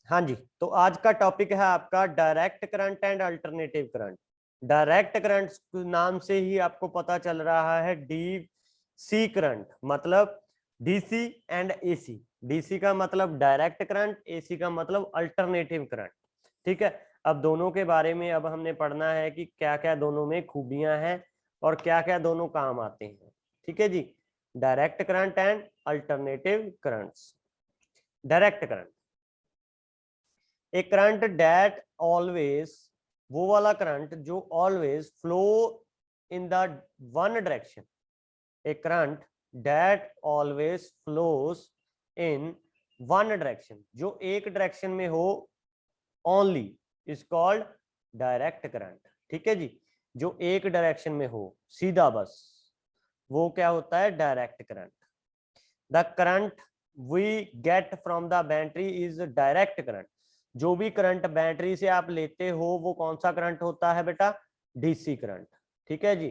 हाँ जी, तो आज का टॉपिक है आपका direct current and alternative current. Direct current नाम से ही आपको पता चल रहा है डीसी करंट, मतलब डीसी एंड एसी। डीसी का मतलब डायरेक्ट करंट, एसी का मतलब अल्टरनेटिव करंट। ठीक है, अब दोनों के बारे में अब हमने पढ़ना है कि क्या क्या दोनों में खूबियां हैं और क्या क्या दोनों काम आते हैं। ठीक है जी, direct current and alternative currents. Direct current, a current that always, वो वाला करंट जो always flow in the one direction. A current that always flows in one direction, जो एक डायरेक्शन में हो only, is called direct current. ठीक है जी, जो एक डायरेक्शन में हो सीधा बस, वो क्या होता है? Direct current. The current we get from the battery is direct current. जो भी करंट बैटरी से आप लेते हो वो कौन सा करंट होता है बेटा? DC current. ठीक है जी,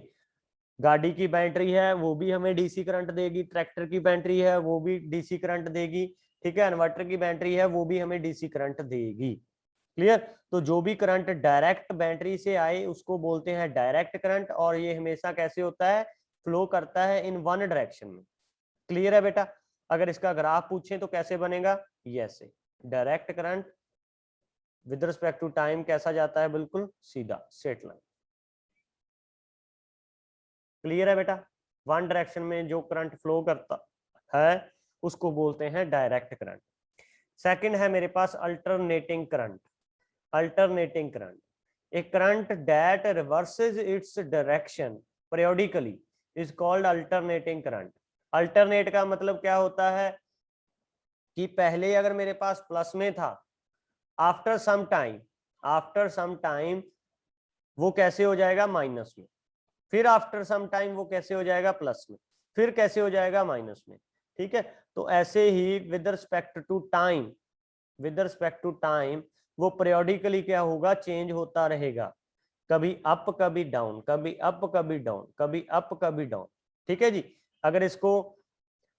गाड़ी की बैटरी है वो भी हमें डीसी करंट देगी, ट्रैक्टर की बैटरी है वो भी डीसी करंट देगी, ठीक है, इन्वर्टर की बैटरी है वो भी हमें डीसी करंट देगी। क्लियर? तो जो भी करंट डायरेक्ट बैटरी से आए उसको बोलते हैं डायरेक्ट करंट, और ये हमेशा कैसे होता है? फ्लो करता है इन वन डायरेक्शन में। क्लियर है बेटा? अगर इसका ग्राफ पूछें तो कैसे बनेगा? ये ऐसे, direct current with respect to time कैसा जाता है? बिल्कुल सीधा, स्ट्रेट लाइन। क्लियर है बेटा? वन डायरेक्शन में जो करंट फ्लो करता है उसको बोलते हैं डायरेक्ट करंट। सेकंड है मेरे पास alternating current. Alternating current, a current that reverses its direction periodically is called alternating current. Alternate का मतलब क्या होता है कि पहले अगर मेरे पास प्लस में था, after some time, after some time वो कैसे हो जाएगा? माइनस में। फिर आफ्टर सम टाइम वो कैसे हो जाएगा? प्लस में। फिर कैसे हो जाएगा? माइनस में। ठीक है, तो ऐसे ही with respect to time, with respect to time वो periodically क्या होगा? चेंज होता रहेगा, कभी अप कभी डाउन, कभी अप कभी डाउन, कभी अप कभी डाउन। ठीक है जी, अगर इसको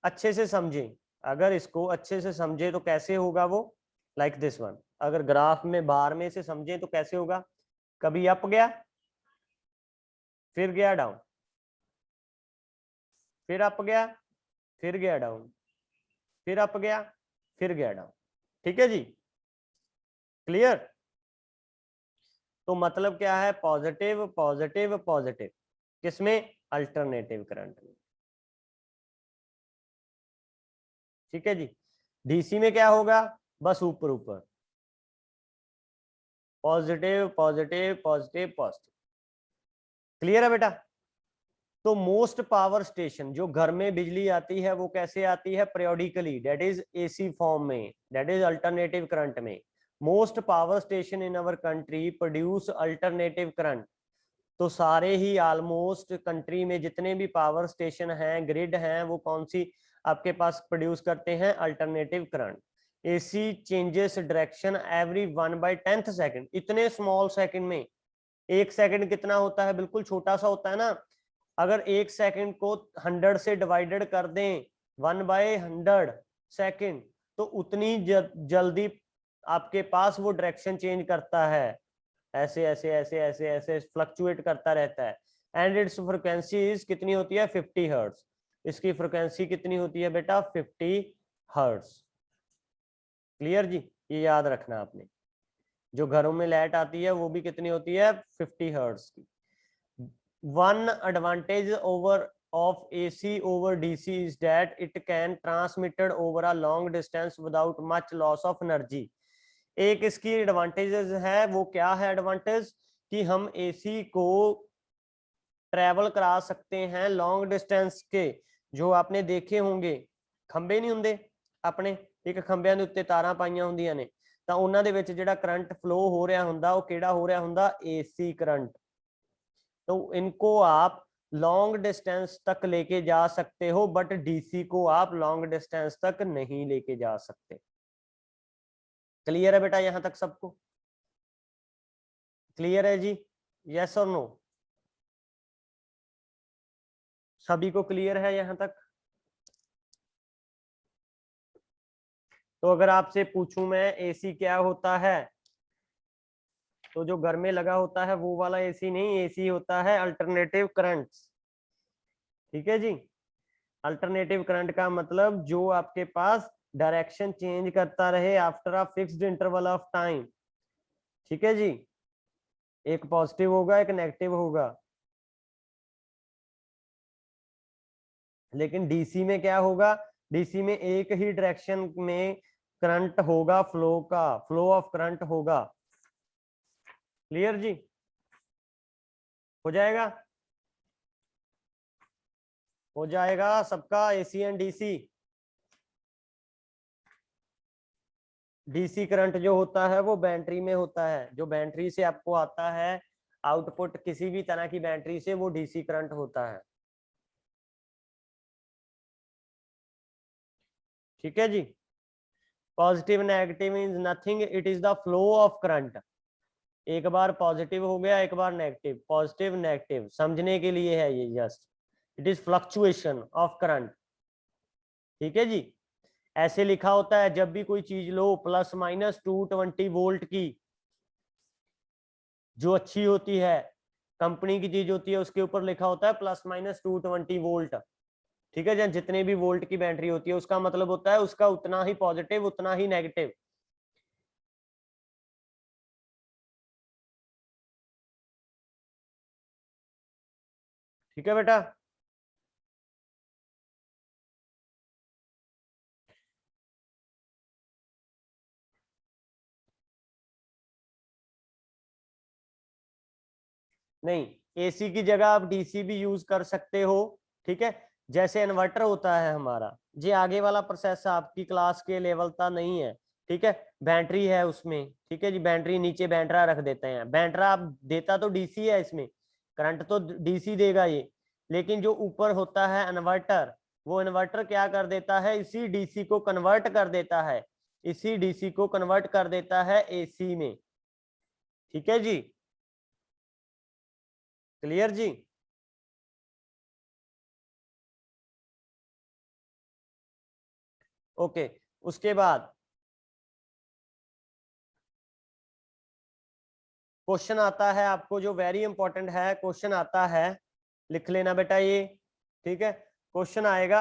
अच्छे से समझें, अगर इसको अच्छे से समझे तो कैसे होगा वो? लाइक दिस वन, अगर ग्राफ में बार में से समझें तो कैसे होगा? कभी अप गया, फिर गया डाउन, फिर अप गया, फिर गया डाउन, फिर अप गया, फिर गया डाउन। ठीक है जी, क्लियर? तो मतलब क्या है? पॉजिटिव पॉजिटिव पॉजिटिव, किसमें? अल्टरनेटिव करंट में। ठीक है जी, डीसी में क्या होगा? बस ऊपर ऊपर, positive positive positive positive. Clear है बेटा? तो मोस्ट पावर स्टेशन, जो घर में बिजली आती है वो कैसे आती है? periodically, that is AC form में, डेट इज अल्टरनेटिव करंट में। Most power station in our country produce alternative current. तो सारे ही ऑलमोस्ट कंट्री में जितने भी पावर स्टेशन हैं, ग्रिड हैं, वो कौन सी आपके पास प्रोड्यूस करते हैं? Alternative current. AC changes direction every 1/10 second. इतने स्मॉल सेकंड में, एक सेकंड कितना होता है? बिल्कुल छोटा सा होता है ना। अगर एक सेकंड को 100 से डिवाइडेड कर दें, 1/100 सेकंड, तो उतनी जल्दी आपके पास वो डायरेक्शन चेंज करता है, ऐसे ऐसे ऐसे ऐसे ऐसे फ्लक्चुएट करता रहता है। एंड इट्स फ्रिक्वेंसी कितनी होती है? 50 हर्ट्ज। इसकी फ्रिक्वेंसी कितनी होती है बेटा? 50 हर्ट्ज। क्लियर जी? ये याद रखना आपने, जो घरों में लाइट आती है वो भी कितनी होती है? 50 हर्ट्ज की। One advantage over of AC over DC is that it can transmitted over a long distance without much loss of energy। एक इसकी एडवांटेजेस है, वो क्या है एडवांटेज? कि हम एसी को ट्रेवल करा सकते हैं लॉन्ग डिस्टेंस के। जो आपने देखे होंगे खंबे नहीं ਹੁੰਦੇ ਆਪਣੇ, ਇੱਕ ਖੰਭਿਆਂ ਦੇ ਉੱਤੇ ਤਾਰਾਂ ਪਾਈਆਂ ਹੁੰਦੀਆਂ ਨੇ, ਤਾਂ ਉਹਨਾਂ ਦੇ ਵਿੱਚ ਜਿਹੜਾ ਕਰੰਟ ਫਲੋ ਹੋ ਰਿਹਾ ਹੁੰਦਾ ਉਹ ਕਿਹੜਾ ਹੋ ਰਿਹਾ ਹੁੰਦਾ? AC current. तो इनको आप लॉन्ग डिस्टेंस तक लेके जा सकते हो, बट डीसी को आप लॉन्ग डिस्टेंस तक नहीं लेके जा सकते। क्लियर है बेटा यहां तक सबको? क्लियर है जी? यस और नो? सभी को क्लियर है यहां तक? तो अगर आपसे पूछूं मैं एसी क्या होता है, तो जो घर में लगा होता है वो वाला एसी नहीं, एसी होता है अल्टरनेटिव करंट्स। ठीक है जी। अल्टरनेटिव करंट का मतलब जो आपके पास डायरेक्शन चेंज करता रहे after a fixed interval of time. ठीक है जी, एक पॉजिटिव होगा एक नेगेटिव होगा। लेकिन डीसी में क्या होगा, डीसी में एक ही डायरेक्शन में करंट होगा, फ्लो का, फ्लो ऑफ करंट होगा। क्लियर जी, हो जाएगा, हो जाएगा सबका AC and DC. DC current जो होता है वो बैटरी में होता है, जो बैटरी से आपको आता है आउटपुट किसी भी तरह की बैटरी से, वो डीसी करंट होता है। ठीक है जी। Positive negative means nothing, it is the flow of current. एक बार पॉजिटिव हो गया एक बार नेगेटिव, पॉजिटिव नेगेटिव समझने के लिए है ये just, it is fluctuation of current. ठीक है जी। ऐसे लिखा होता है जब भी कोई चीज लो प्लस माइनस 220 वोल्ट की, जो अच्छी होती है कंपनी की चीज होती है उसके ऊपर लिखा होता है प्लस माइनस 220 वोल्ट। ठीक है, जहाँ जितने भी वोल्ट की बैटरी होती है उसका मतलब होता है उसका उतना ही पॉजिटिव उतना ही नेगेटिव। ठीक है बेटा। नहीं, एसी की जगह आप डीसी भी यूज कर सकते हो। ठीक है, जैसे इन्वर्टर होता है हमारा, जी आगे वाला प्रोसेस आपकी क्लास के लेवल का नहीं है। ठीक है, बैटरी है उसमें, ठीक है जी, बैटरी नीचे बैटरा रख देते हैं, बैटरा आप देता तो डीसी है, इसमें करंट तो डीसी देगा ये, लेकिन जो ऊपर होता है इन्वर्टर, वो इन्वर्टर क्या कर देता है, इसी डीसी को कन्वर्ट कर देता है, इसी डीसी को कन्वर्ट कर देता है एसी में। ठीक है जी, क्लियर जी। ओके, उसके बाद क्वेश्चन आता है आपको जो वेरी इंपॉर्टेंट है, क्वेश्चन आता है, लिख लेना बेटा ये। ठीक है, क्वेश्चन आएगा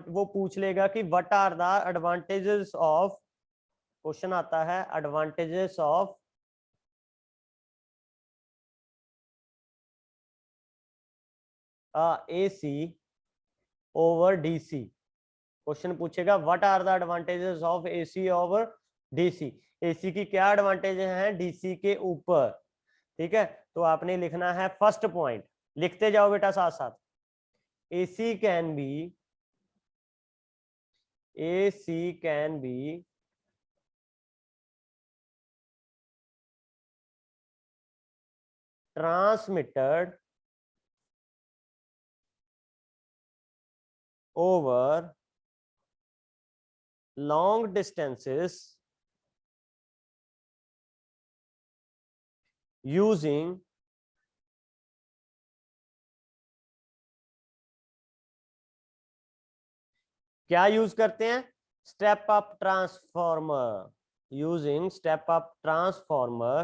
वो पूछ लेगा कि what are the advantages of, question आता है advantages of AC over DC. Question पूछेगा what are the advantages of AC over DC, AC की क्या एडवांटेज हैं डीसी के ऊपर। ठीक है, तो आपने लिखना है फर्स्ट पॉइंट, लिखते जाओ बेटा साथ साथ। AC can be, AC can be transmitted over long distances using क्या यूज करते हैं, step up transformer, using step up transformer.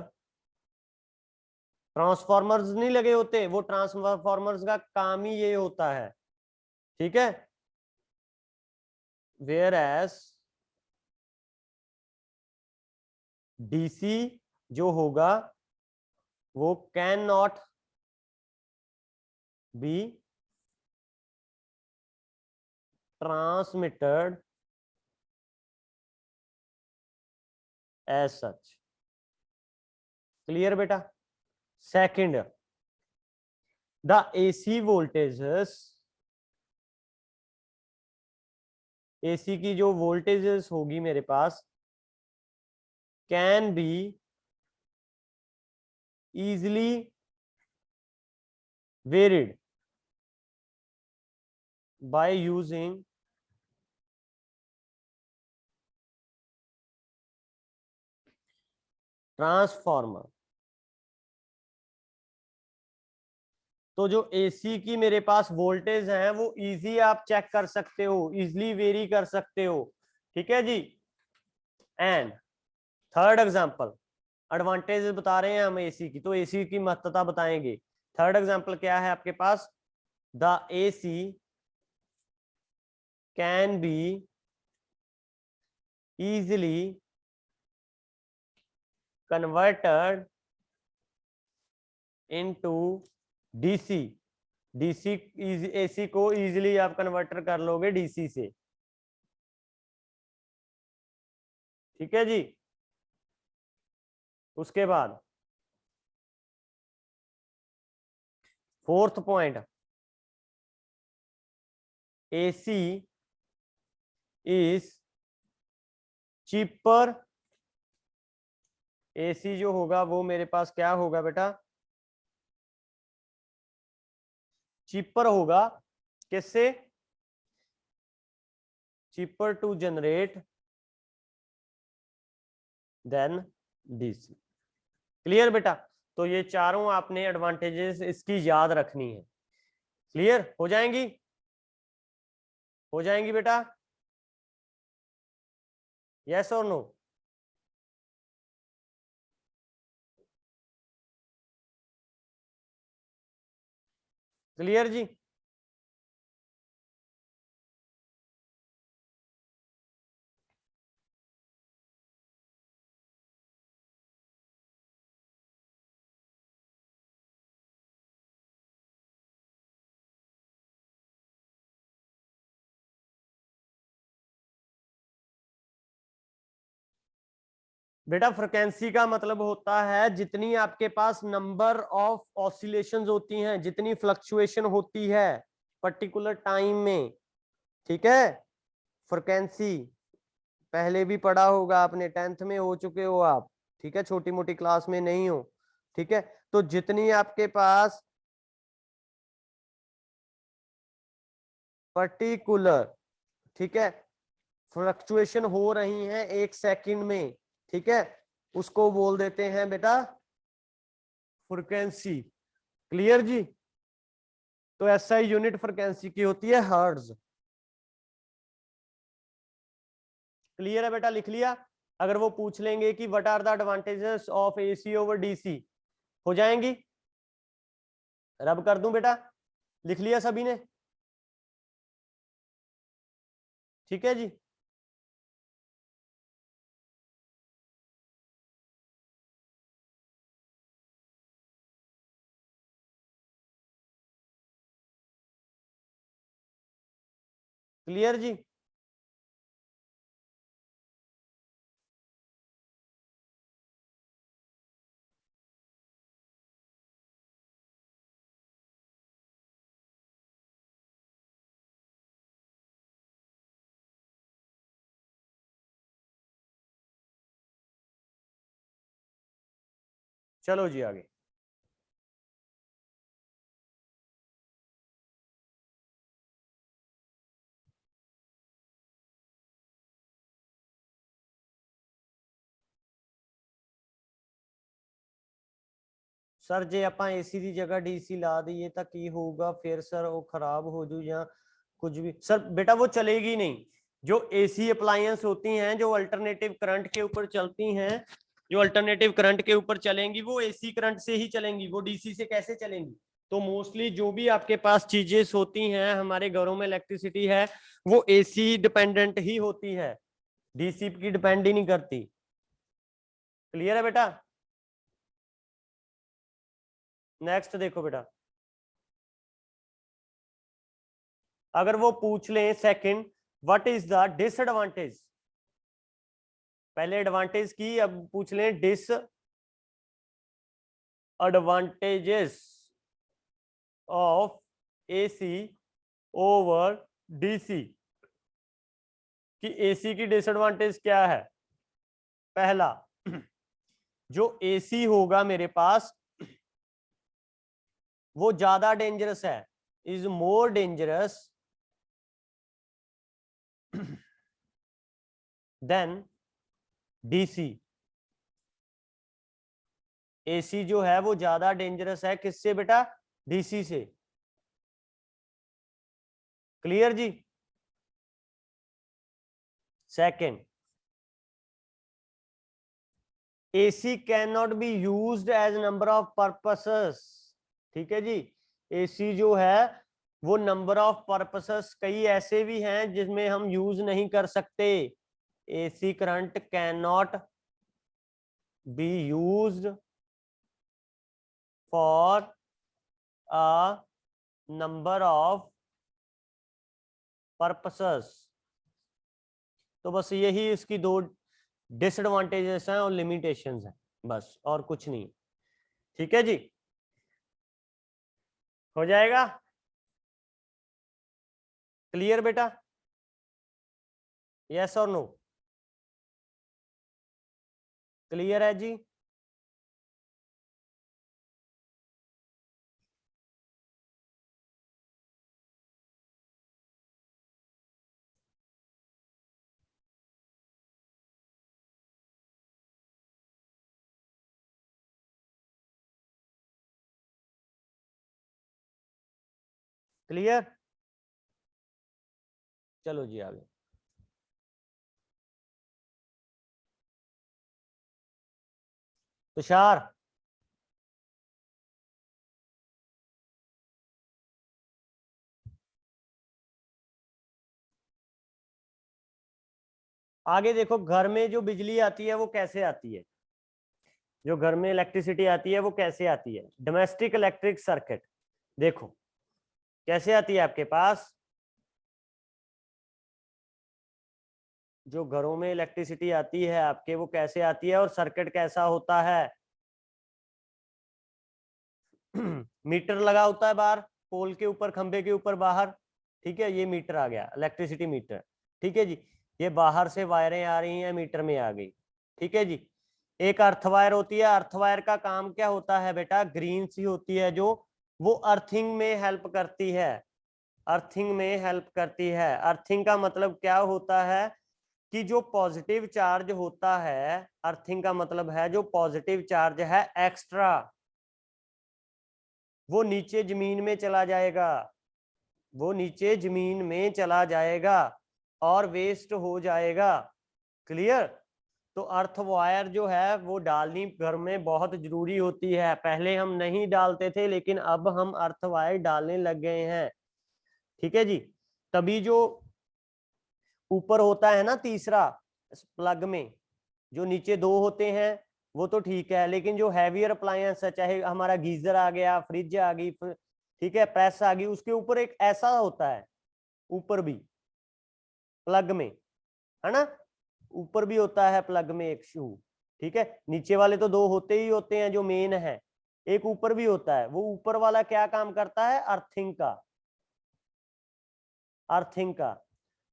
Transformers नहीं लगे होते, वो ट्रांसफॉर्मर्स का काम ही ये होता है। ठीक है, वेयर एज डीसी जो होगा वो can not be transmitted as such. Clear बेटा। Second, the AC voltages, AC की जो वोल्टेजेस होगी मेरे पास, can be easily varied by using transformer. तो जो एसी की मेरे पास वोल्टेज है वो इजी आप चेक कर सकते हो, इजिली वेरी कर सकते हो। ठीक है जी, एंड थर्ड एग्जांपल, एडवांटेज बता रहे हैं हम एसी की, तो एसी की महत्ता बताएंगे। थर्ड एग्जांपल क्या है आपके पास, the AC can be easily converted into DC. DC AC को इजीली आप कन्वर्टर कर लोगे डीसी से, ठीक है जी। उसके बाद fourth point, AC is cheaper. AC जो होगा वो मेरे पास क्या होगा बेटा, चीपर होगा। किससे, cheaper to generate than DC. Clear बेटा, तो ये चारों आपने एडवांटेजेस इसकी याद रखनी है। क्लियर हो जाएंगी, हो जाएंगी बेटा, यस और नो। क्लियर जी। बेटा फ्रिक्वेंसी का मतलब होता है जितनी आपके पास नंबर ऑफ ऑसिलेशंस होती हैं, जितनी फ्लक्चुएशन होती है पर्टिकुलर टाइम में, ठीक है। फ्रिक्वेंसी पहले भी पढ़ा होगा आपने, 10th में हो चुके हो आप, ठीक है, छोटी मोटी क्लास में नहीं हो, ठीक है। तो जितनी आपके पास पर्टिकुलर, ठीक है, फ्लक्चुएशन हो रही है एक सेकंड में, ठीक है, उसको बोल देते हैं बेटा फ्रिक्वेंसी। क्लियर जी। तो एसआई यूनिट फ्रिक्वेंसी की होती है हर्ट्ज। क्लियर है बेटा, लिख लिया। अगर वो पूछ लेंगे कि what are the advantages of AC over DC, हो जाएंगी, रब कर दूं बेटा, लिख लिया सभी ने, ठीक है जी। क्लियर जी। चलो जी आगे। सर जे ਆਪਾਂ एसी ਦੀ जगह डीसी ला दईए ਤਾਂ ਕੀ ਹੋਊਗਾ ਫਿਰ ਸਰ, ਉਹ खराब हो जू या कुछ भी सर, बेटा वो चलेगी नहीं। जो एसी अप्लायंस होती हैं जो अल्टरनेटिव करंट के ऊपर चलती हैं, जो अल्टरनेटिव करंट के ऊपर चलेंगी वो एसी करंट से ही चलेंगी, वो डीसी से कैसे चलेंगी। तो मोस्टली जो भी आपके पास चीजें होती हैं हमारे घरों में, इलेक्ट्रिसिटी है, वो एसी डिपेंडेंट ही होती है, डीसी की डिपेंड ही नहीं करती। क्लियर है बेटा। नेक्स्ट देखो बेटा, अगर वो पूछ ले second, what is the disadvantage, पहले एडवांटेज की, अब पूछ लें disadvantages of AC over DC, कि एसी की डिसएडवांटेज क्या है। पहला, जो एसी होगा मेरे पास वो ज्यादा डेंजरस है, is more dangerous than DC. AC जो है वो ज्यादा डेंजरस है किससे बेटा, डीसी से। क्लियर जी। Second, AC can not be used as number of purposes, ठीक है जी। AC जो है वो नंबर ऑफ पर्पसेस कई ऐसे भी हैं जिसमें हम यूज नहीं कर सकते। AC current can not be used for a number of purposes. तो बस यही इसकी दो डिसएडवांटेजेस हैं और लिमिटेशंस हैं, बस और कुछ नहीं। ठीक है जी, हो जाएगा क्लियर बेटा? यस और नो? क्लियर है जी? क्लियर? चलो जी आगे। तुषार, आगे देखो, घर में जो बिजली आती है वो कैसे आती है? जो घर में इलेक्ट्रिसिटी आती है वो कैसे आती है? Domestic electric circuit. देखो कैसे आती है आपके पास, जो घरों में इलेक्ट्रिसिटी आती है आपके, वो कैसे आती है और सर्किट कैसा होता है? मीटर लगा होता है बाहर, पोल के ऊपर, खंबे के ऊपर बाहर, ठीक है, ये मीटर आ गया, इलेक्ट्रिसिटी मीटर। ठीक है जी, ये बाहर से वायरें आ रही हैं, मीटर में आ गई। ठीक है जी, एक अर्थ वायर होती है। अर्थ वायर का काम क्या होता है बेटा? ग्रीन सी होती है जो, वो अर्थिंग में हेल्प करती है। अर्थिंग में हेल्प करती है। अर्थिंग का मतलब क्या होता है कि जो पॉजिटिव चार्ज होता है, अर्थिंग का मतलब है जो पॉजिटिव चार्ज है एक्स्ट्रा, वो नीचे जमीन में चला जाएगा, वो नीचे जमीन में चला जाएगा और वेस्ट हो जाएगा। क्लियर? तो अर्थ वायर जो है वो डालनी घर में बहुत जरूरी होती है। पहले हम नहीं डालते थे, लेकिन अब हम अर्थ वायर डालने लग गए हैं। ठीक है जी, तभी जो ऊपर होता है ना तीसरा प्लग में, जो नीचे दो होते हैं वो तो ठीक है, लेकिन जो हैवियर अप्लायंस है, चाहे हमारा गीजर आ गया, फ्रिज आ गई, ठीक है, प्रेस आ गई, उसके ऊपर एक ऐसा होता है ऊपर भी प्लग में, है ना, ऊपर भी होता है प्लग में एक शू। ठीक है, नीचे वाले तो दो होते ही होते हैं जो मेन है, एक ऊपर भी होता है। वो ऊपर वाला क्या काम करता है? अर्थिंग का। अर्थिंग का।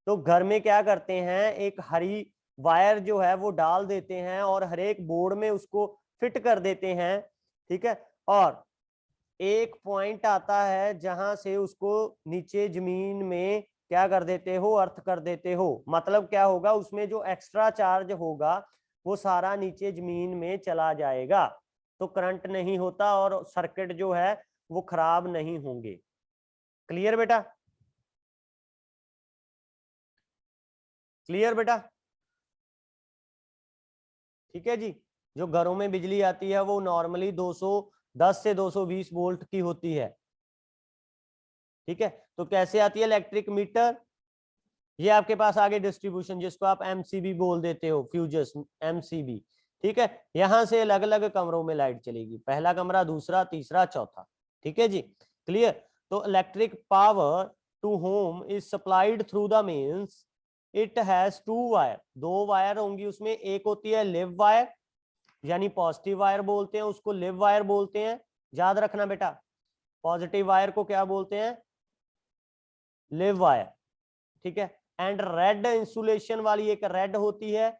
तो घर में क्या करते हैं, एक हरी वायर जो है वो डाल देते हैं और हर एक बोर्ड में उसको फिट कर देते हैं। ठीक है, और एक पॉइंट आता है जहां से उसको नीचे जमीन में क्या कर देते हो? अर्थ कर देते हो। मतलब क्या होगा, उसमें जो एक्स्ट्रा चार्ज होगा वो सारा नीचे जमीन में चला जाएगा, तो करंट नहीं होता और सर्किट जो है वो खराब नहीं होंगे। क्लियर बेटा? क्लियर बेटा? ठीक है जी, जो घरों में बिजली आती है वो नॉर्मली 210 से 220 वोल्ट की होती है। ठीक है, तो कैसे आती है? इलेक्ट्रिक मीटर, ये आपके पास आगे डिस्ट्रीब्यूशन, जिसको आप एमसीबी बोल देते हो, फ्यूजर्स एमसीबी। ठीक है, यहां से अलग अलग कमरों में लाइट चलेगी, पहला कमरा, दूसरा, तीसरा, चौथा। ठीक है जी, क्लियर? तो electric power to home is supplied through the means it has two wire, दो वायर होंगी उसमें, एक होती है लिव वायर, यानी पॉजिटिव वायर बोलते हैं उसको, लिव वायर बोलते हैं, याद रखना बेटा। पॉजिटिव वायर को क्या बोलते हैं? Live wire. ठीक है, एंड रेड इंसुलेशन वाली एक रेड होती है,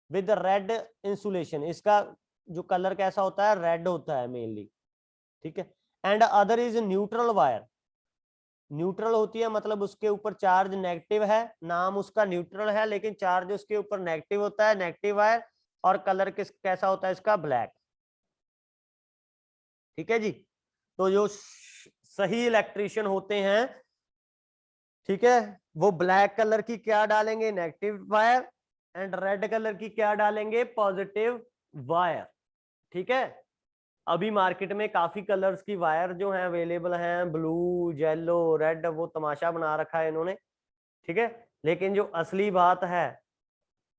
विद रेड इंसुलेशन, इसका जो कलर कैसा होता है? रेड होता है मेनली। ठीक है, and other is neutral wire. Neutral होती है मतलब उसके ऊपर चार्ज नेगेटिव है, नाम उसका न्यूट्रल है, लेकिन चार्ज उसके ऊपर नेगेटिव होता है, नेगेटिव वायर, और कलर किस कैसा होता है इसका? ब्लैक। ठीक है जी, तो जो सही इलेक्ट्रिशियन होते हैं, ठीक है, वो ब्लैक कलर की क्या डालेंगे? Negative wire, and red colour की क्या डालेंगे? पॉजिटिव वायर, ठीक है। अभी मार्केट में काफी कलर्स की वायर जो है अवेलेबल हैं, ब्लू, येलो, रेड, वो तमाशा बना रखा है इन्होंने, ठीक है। लेकिन जो असली बात है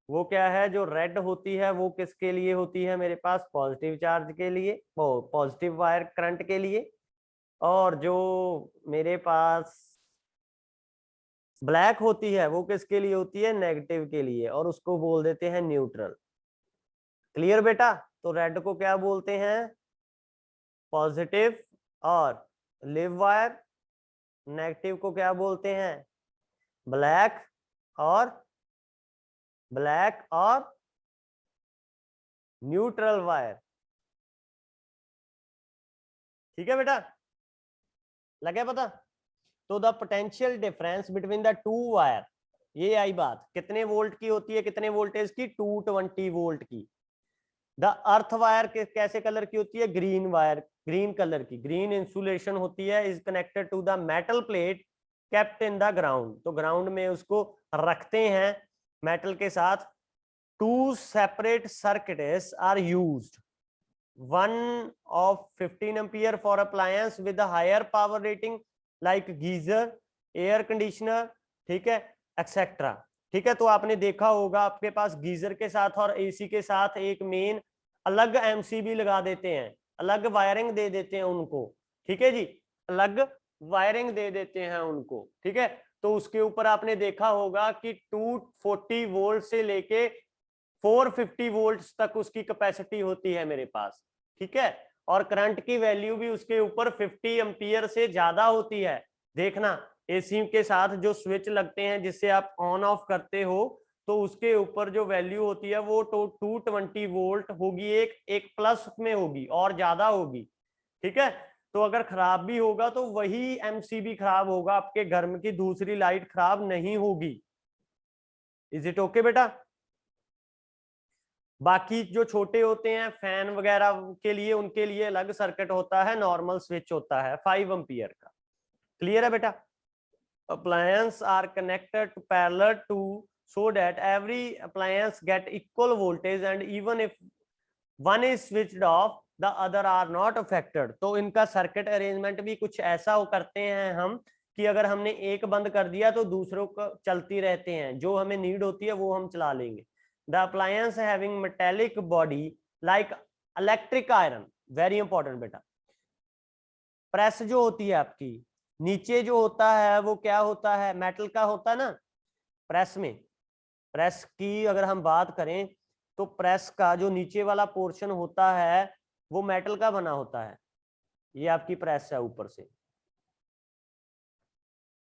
वो क्या है, जो रेड होती है वो किसके लिए होती है, मेरे पास पॉजिटिव चार्ज के लिए, वो पॉजिटिव वायर करंट के लिए। और जो मेरे पास ब्लैक होती है वो किसके लिए होती है, नेगेटिव के लिए, और उसको बोल देते हैं न्यूट्रल। क्लियर बेटा? तो रेड को क्या बोलते हैं, पॉजिटिव और लिव वायर। नेगेटिव को क्या बोलते हैं, ब्लैक और न्यूट्रल वायर। ठीक है बेटा, लगे पता? तो the potential difference between the two wire, ये आई बात, कितने वोल्ट की होती है, कितने वोल्टेज की, 220 वोल्ट की। द अर्थ वायर कैसे कलर की होती है, ग्रीन वायर, ग्रीन कलर की, ग्रीन इंसुलेशन होती है, is connected to the metal plate kept in the ground. तो ग्राउंड में उसको रखते हैं मेटल के साथ। Two separate circuits are used, one of 15 ampere for appliance with a higher power rating like geyser, air conditioner, ठीक है, etcetera. ठीक है, तो आपने देखा होगा आपके पास गीजर के साथ और एसी के साथ एक मेन अलग एमसीबी लगा देते हैं, अलग वायरिंग दे देते हैं उनको, ठीक है जी, अलग वायरिंग दे देते हैं उनको, ठीक है। तो उसके ऊपर आपने देखा होगा कि 240 वोल्ट से लेके 450 वोल्ट तक उसकी कैपेसिटी होती है मेरे पास, ठीक है। और करंट की वैल्यू भी उसके ऊपर 50 एम्पियर से ज्यादा होती है। देखना, एसी के साथ जो स्विच लगते हैं जिससे आप ऑन ऑफ करते हो, तो उसके ऊपर जो वैल्यू होती है वो 220 वोल्ट होगी, एक एक प्लस में होगी और ज्यादा होगी, ठीक है। तो अगर खराब भी होगा तो वही एमसीबी खराब होगा, आपके घर में की दूसरी लाइट खराब नहीं होगी। इज इट ओके बेटा? बाकी जो छोटे होते हैं फैन वगैरह के लिए, उनके लिए अलग सर्किट होता है, नॉर्मल स्विच होता है 5 एम्पियर का। क्लियर है बेटा? Appliance are connected to parallel to so that every appliance get equal voltage and even if one is switched off the other are not affected। तो इनका सर्किट अरेंजमेंट भी कुछ ऐसा हो करते हैं हम कि अगर हमने एक बंद कर दिया तो दूसरों को चलती रहते हैं, जो हमें नीड होती है वो हम चला लेंगे। The appliance having metallic body like electric iron, very important बेटा। प्रेस जो होती है आपकी, नीचे जो होता है वो क्या होता है, मेटल का होता है ना प्रेस में। प्रेस की अगर हम बात करें तो प्रेस का जो नीचे वाला पोर्शन होता है वो मेटल का बना होता है। ये आपकी प्रेस है ऊपर से,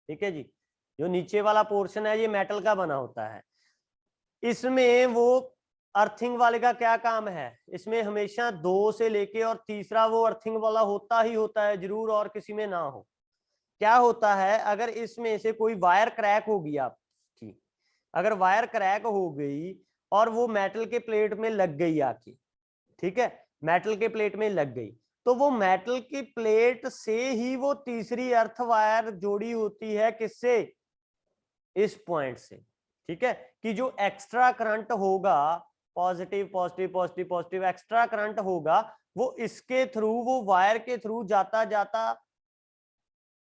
ठीक है जी। जो नीचे वाला पोर्शन है ये मेटल का बना होता है। इसमें वो अर्थिंग वाले का क्या काम है, इसमें हमेशा 2 से लेके और तीसरा वो अर्थिंग वाला होता ही होता है जरूर, और किसी में ना हो। क्या होता है, अगर इसमें से कोई वायर क्रैक होगी आपकी, अगर वायर क्रैक हो गई और वो मेटल के प्लेट में लग गई आके, ठीक है, मेटल के प्लेट में लग गई, तो वो मेटल की प्लेट से ही वो तीसरी अर्थ वायर जोड़ी होती है, किससे, इस पॉइंट से, ठीक है। कि जो एक्स्ट्रा करंट होगा, positive positive positive positive extra current होगा, वो इसके थ्रू, वो वायर के थ्रू जाता जाता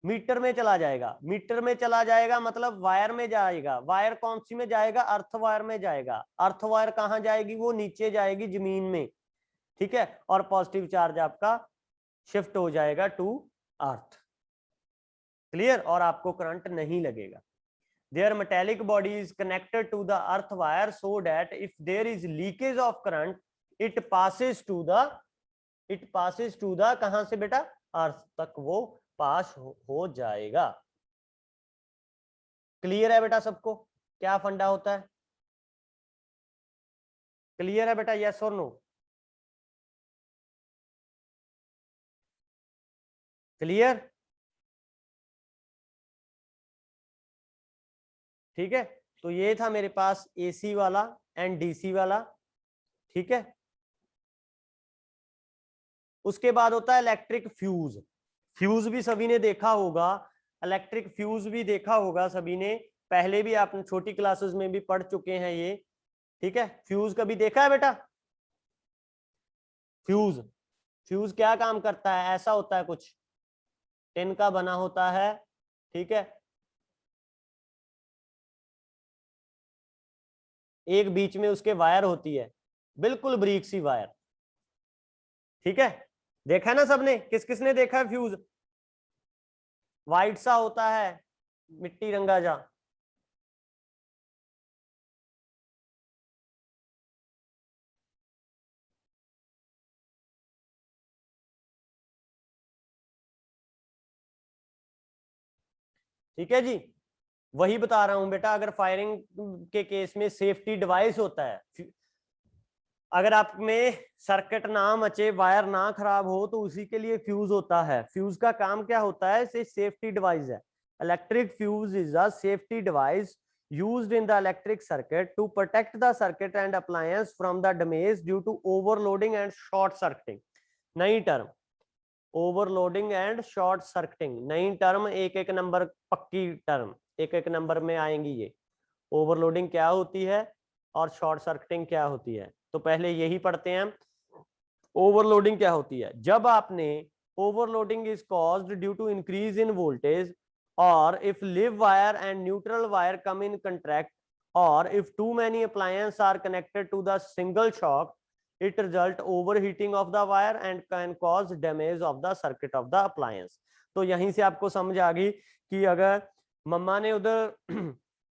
मीटर में चला जाएगा। मीटर में चला जाएगा मतलब वायर में जाएगा। वायर कौन सी में जाएगा, अर्थ वायर में जाएगा। अर्थ वायर कहाँ जाएगी, वो नीचे जाएगी जमीन में, ठीक है। और पॉजिटिव चार्ज आपका शिफ्ट हो जाएगा टू अर्थ। क्लियर? और आपको करंट नहीं लगेगा। Their metallic body is connected to the earth wire so that if there is leakage of current, it passes to the कहां से बेटा, अर्थ तक वो पास हो जाएगा। क्लियर है बेटा सबको क्या फंडा होता है? क्लियर है बेटा, यस और नो? क्लियर? ठीक है, तो ये था मेरे पास एसी वाला एंड डीसी वाला, ठीक है। उसके बाद होता है इलेक्ट्रिक फ्यूज। फ्यूज भी सभी ने देखा होगा, इलेक्ट्रिक फ्यूज भी देखा होगा सभी ने, पहले भी आप छोटी क्लासेस में भी पढ़ चुके हैं ये, ठीक है। फ्यूज कभी देखा है बेटा? फ्यूज, फ्यूज क्या काम करता है, ऐसा होता है कुछ टिन का बना होता है, ठीक है, एक बीच में उसके वायर होती है, बिल्कुल ब्रीक सी वायर, ठीक है। देखा ना सबने, किस किसने देखा है फ्यूज, वाइट सा होता है, मिट्टी रंगा जा, ठीक है जी। वही बता रहा हूं बेटा, अगर फायरिंग के केस में सेफ्टी डिवाइस होता है, अगर आप में सर्किट ना मचे, वायर ना खराब हो, तो उसी के लिए फ्यूज होता है। फ्यूज का काम क्या होता है, सेफ्टी डिवाइस है। Electric fuse is a safety device used in the electric circuit to protect the circuit and appliance from the damage due to overloading and short circuiting। नई term, overloading and short circuiting, नई term, एक एक number पक्की term, एक एक number में आएंगी ये। ओवरलोडिंग क्या होती है और शॉर्ट सर्किटिंग क्या होती है, तो पहले यही पढ़ते हैं। ओवरलोडिंग क्या होती है, जब आपने overloading is caused due to increase in voltage और if live wire and neutral wire come in contract और if too many appliance are connected to the single shock, it result overheating of the wire and can cause damage of the circuit of the appliance। तो यहीं से आपको समझ आ गई कि अगर मम्मा ने उधर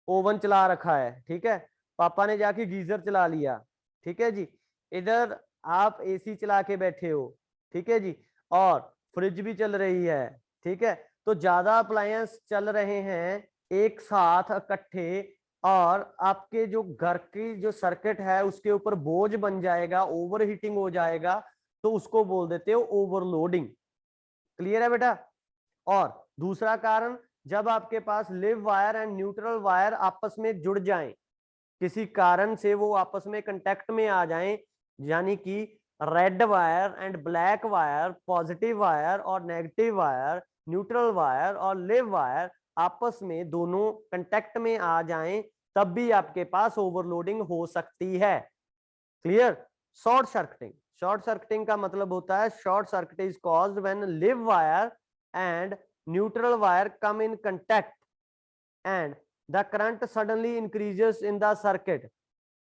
ओवन चला रखा है, ठीक है, पापा ने जाके गीजर चला लिया, ठीक है जी, इधर आप एसी चला के बैठे हो, ठीक है जी, और फ्रिज भी चल रही है, ठीक है, तो ज्यादा अप्लायंस चल रहे हैं एक साथ इकट्ठे और आपके जो घर की जो सर्किट है उसके ऊपर बोझ बन जाएगा, ओवर हीटिंग हो जाएगा, तो उसको बोल देते हो ओवरलोडिंग। क्लियर है बेटा। और दूसरा कारण, जब आपके पास live wire and neutral wire आपस में जुड़ जाएं, किसी कारण से वो आपस में कांटेक्ट में आ जाएं, यानी कि red wire and black wire, positive wire और नेगेटिव वायर, न्यूट्रल वायर और लिव वायर आपस में दोनों कांटेक्ट में आ जाएं, तब भी आपके पास ओवरलोडिंग हो सकती है। Clear. Short circuiting, short circuiting का मतलब होता है short circuit is caused when live wire and neutral wire come in contact and the current suddenly increases in the circuit.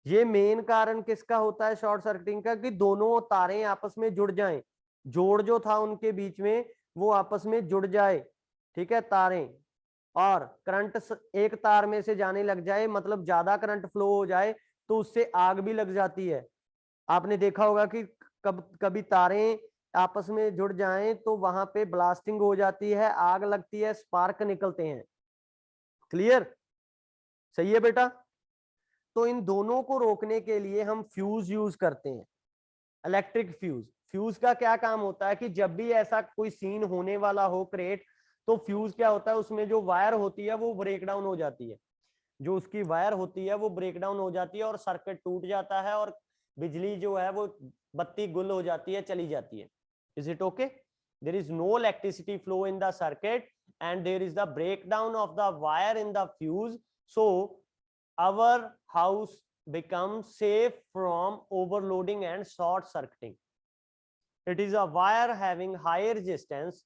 ये मेन कारण किसका होता है शॉर्ट सर्किटिंग का, कि दोनों तारें आपस में जुड़ जाएं, जोड़ जो था उनके बीच में वो आपस में जुड़ जाए, ठीक है, तारें, और करंट एक तार में से जाने लग जाए, मतलब ज्यादा करंट फ्लो हो जाए, तो उससे आग भी लग जाती है। आपने देखा होगा कि कभी तारें आपस में जुड़ जाएं तो वहां पे ब्लास्टिंग हो जाती है, आग लगती है, स्पार्क निकलते हैं। क्लियर, सही है बेटा। तो इन दोनों को रोकने के लिए हम फ्यूज यूज करते हैं, इलेक्ट्रिक फ्यूज। फ्यूज का क्या काम होता है कि जब भी ऐसा कोई सीन होने वाला हो क्रिएट, तो फ्यूज क्या होता है, उसमें जो वायर होती है वो ब्रेक डाउन हो जाती है, जो उसकी वायर होती है वो ब्रेक डाउन हो जाती है और सर्किट टूट जाता है और बिजली जो है वो बत्ती गुल हो जाती है, चली जाती है। Is it okay? There is no electricity flow in the circuit and there is the breakdown of the wire in the fuse, so our house becomes safe from overloading and short circuiting। it is a wire having high resistance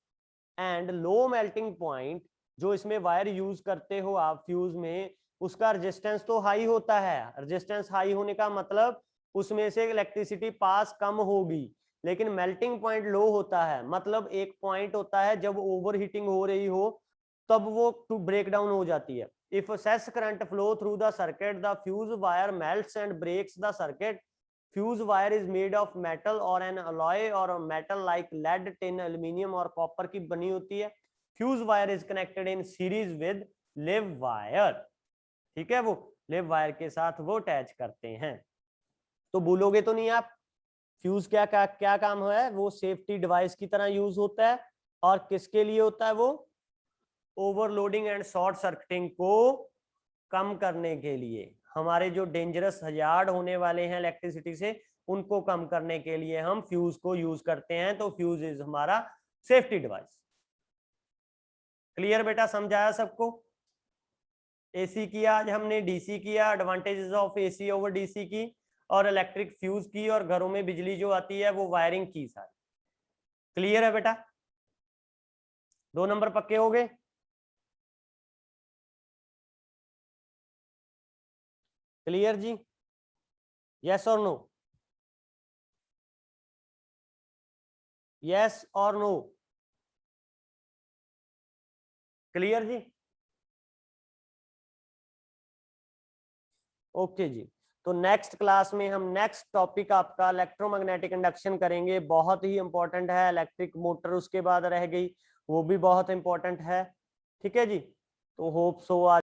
and low melting point। जो इसमें wire use करते हो आप fuse में, उसका resistance तो high होता है, रेजिस्टेंस हाई होने का मतलब उसमें से इलेक्ट्रिसिटी पास कम होगी, लेकिन मेल्टिंग पॉइंट लो होता है, मतलब एक पॉइंट होता है जब ओवर हीटिंग हो रही हो तब वो टू ब्रेक डाउन हो जाती है। If excess current flow through the circuit the fuse wire melts and breaks the circuit. Fuse wire is made of metal और एन अलॉय और metal like lead, tin, aluminium और copper की बनी होती है। Fuse wire is connected in series with live wire, ठीक है, वो लिव वायर के साथ वो अटैच करते हैं। तो भूलोगे तो नहीं आप, फ्यूज क्या काम है, वो सेफ्टी डिवाइस की तरह यूज होता है। और किसके लिए होता है वो, ओवरलोडिंग एंड शॉर्ट सर्किटिंग को कम करने के लिए, हमारे जो डेंजरस हजार्ड होने वाले हैं इलेक्ट्रिसिटी से उनको कम करने के लिए हम फ्यूज को यूज करते हैं। तो फ्यूज इज हमारा सेफ्टी डिवाइस। क्लियर बेटा, समझाया सबको। एसी किया आज हमने, डीसी किया, advantages of AC over DC की, और इलेक्ट्रिक फ्यूज की, और घरों में बिजली जो आती है वो वायरिंग की सारी। क्लियर है बेटा? 2 नंबर पक्के हो गए? क्लियर जी? यस और नो? यस और नो? क्लियर जी? ओके जी। तो नेक्स्ट क्लास में हम नेक्स्ट टॉपिक आपका इलेक्ट्रोमैग्नेटिक इंडक्शन करेंगे, बहुत ही इंपॉर्टेंट है। इलेक्ट्रिक मोटर उसके बाद रह गई, वो भी बहुत इंपॉर्टेंट है। ठीक है जी? तो होप सो आज